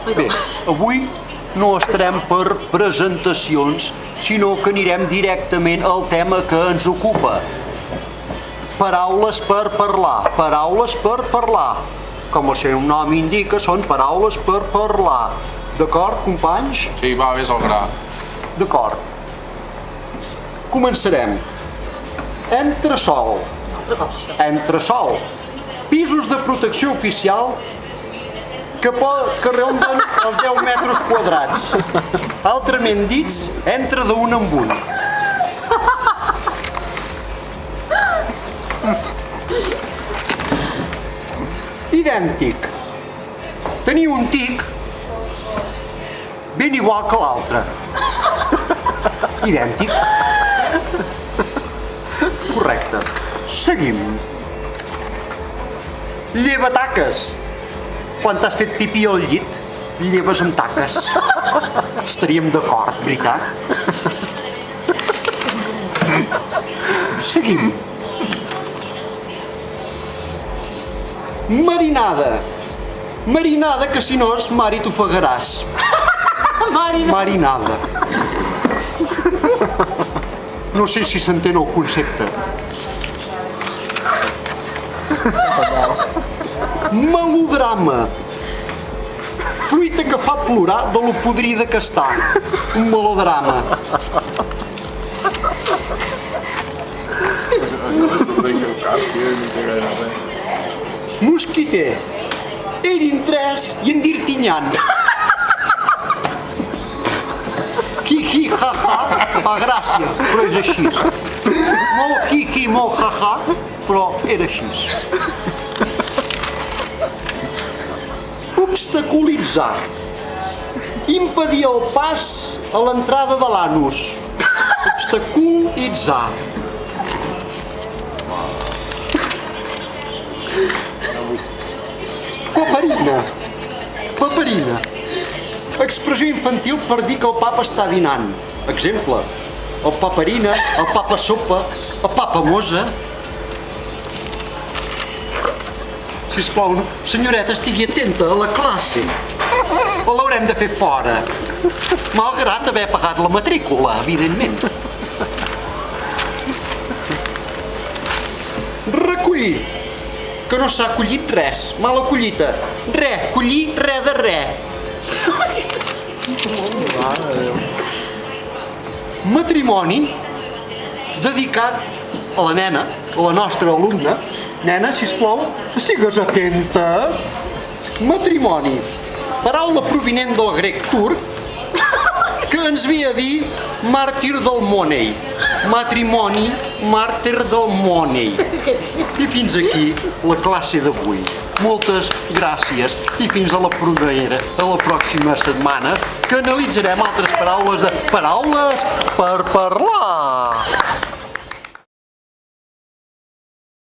Bé, avui no estarem per presentacions, sinó que anirem directament al tema que ens ocupa. Paraules per parlar, paraules per parlar. Com el seu nom indica, són paraules per parlar. D'acord, companys? Sí, va, vés al gra. D'acord. Començarem. Entresòl. Entresòl. Pisos de protecció oficial que ronden els 10 metres quadrats. Altrament dits, entra d'un en un. Idèntic. Tenir un tic ben igual que l'altre. Idèntic. Correcte. Seguim. Lleva taques. Quan t'has fet pipí al llit, lleves amb taques. Estaríem d'acord, veritat? Seguim. Marinada. Marinada, que si no és mar i t'ofegaràs. Marinada. No sé si s'entén el concepte. Melodrama. Fruita que fa plorar de lo podrida que està. Un melodrama. Mosquiter. Eren tres i en dirtinyan. Hi, ha, ha, fa gràcia, però és així. Molt hi, molt ha, ha, però era així. Obstaculitzar. Impedir el pas a l'entrada de l'anus. Obstaculitzar. Paperina. Paperina. Expressió infantil per dir que el papa està dinant. Exemple, el paperina, el papa sopa, el papa mosa. Sisplau, senyoreta, estigui atenta a la classe. O l'haurem de fer fora. Malgrat haver pagat la matrícula, evidentment. Recollir. Que no s'ha collit res. Mala collita. Re, collir, re de re. Matrimoni dedicat a la nena, a la nostra alumna. Nena, sisplau, sigues atenta. Matrimoni. Paraula provinent del grec turc que ens ve a dir màrtir del money. Matrimoni, màrtir del money. I fins aquí la classe d'avui. Moltes gràcies i fins a la pròxima setmana que analitzarem altres paraules per parlar.